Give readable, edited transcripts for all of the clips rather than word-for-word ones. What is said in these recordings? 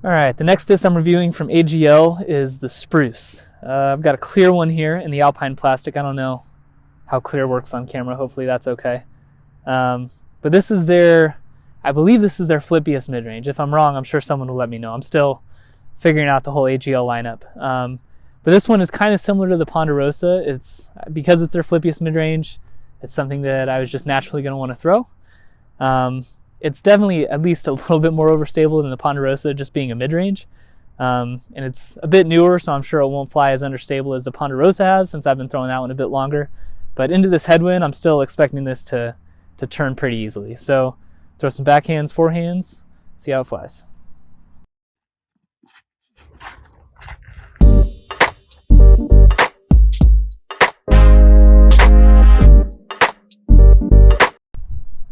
All right, the next disc I'm reviewing from AGL is the Spruce. I've got a clear one here in the Alpine plastic. I don't know how clear works on camera. Hopefully that's okay. But this is I believe this is their flippiest mid-range. If I'm wrong, I'm sure someone will let me know. I'm still figuring out the whole AGL lineup. But this one is kind of similar to the Ponderosa. Because it's their flippiest mid-range, it's something that I was just naturally going to want to throw. It's definitely at least a little bit more overstable than the Ponderosa, just being a mid-range. And it's a bit newer, so I'm sure it won't fly as understable as the Ponderosa has, since I've been throwing that one a bit longer. But into this headwind, I'm still expecting this to turn pretty easily. So throw some backhands, forehands, see how it flies.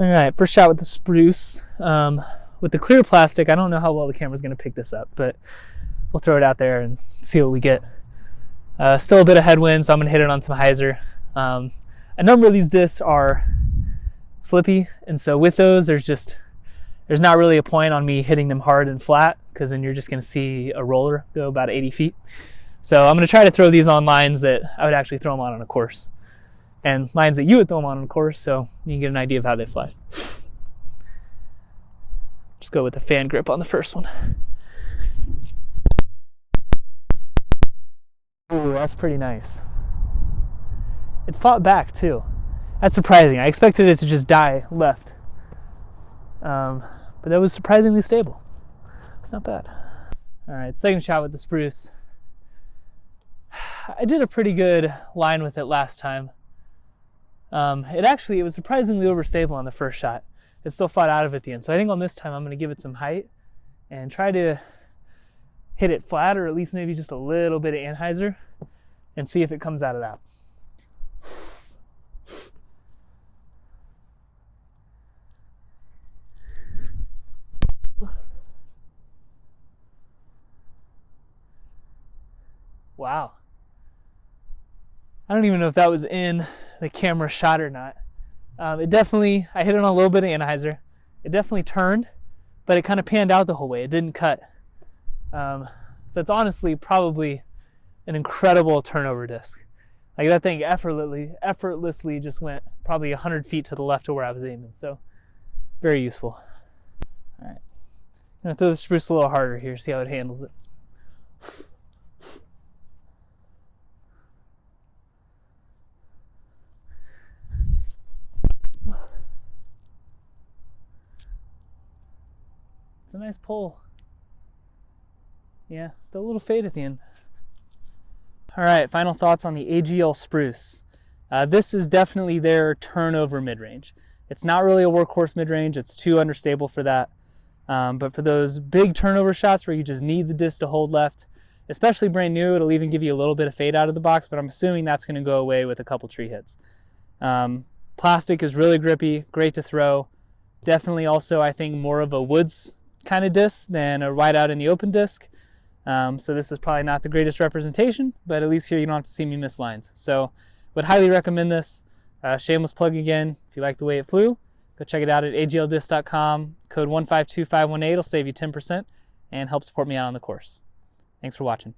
All right, first shot with the Spruce. With the clear plastic, I don't know how well the camera's going to pick this up, but we'll throw it out there and see what we get. Still a bit of headwind, so I'm going to hit it on some hyzer. A number of these discs are flippy, and so with those, there's not really a point on me hitting them hard and flat, because then you're just going to see a roller go about 80 feet. So I'm going to try to throw these on lines that I would actually throw them on a course, and lines that you would throw them on a course, so you can get an idea of how they fly. Just go with the fan grip on the first one. Ooh, that's pretty nice. It fought back too. That's surprising. I expected it to just die left. But that was surprisingly stable. It's not bad. All right, second shot with the Spruce. I did a pretty good line with it last time. It was surprisingly overstable on the first shot. It still fought out of it at the end. So I think on this time I'm going to give it some height and try to hit it flat, or at least maybe just a little bit of anhyzer, and see if it comes out of that. Wow. I don't even know if that was in the camera shot or not. I hit it on a little bit of anhyzer. It definitely turned, but it kind of panned out the whole way. It didn't cut. So it's honestly probably an incredible turnover disc. Like, that thing effortlessly just went probably 100 feet to the left of where I was aiming. So very useful. All right, I'm gonna throw the Spruce a little harder here, see how it handles it. It's a nice pull. Yeah, still a little fade at the end. All right, final thoughts on the AGL Spruce. This is definitely their turnover mid-range. It's not really a workhorse mid-range. It's too understable for that. But for those big turnover shots where you just need the disc to hold left, especially brand new, it'll even give you a little bit of fade out of the box, but I'm assuming that's going to go away with a couple tree hits. Plastic is really grippy, great to throw. Definitely also, I think, more of a woods kind of disc than a wide out in the open disc. So this is probably not the greatest representation, but at least here you don't have to see me miss lines. So would highly recommend this. Shameless plug again. If you like the way it flew, go check it out at agldisc.com. Code 152518 will save you 10% and help support me out on the course. Thanks for watching.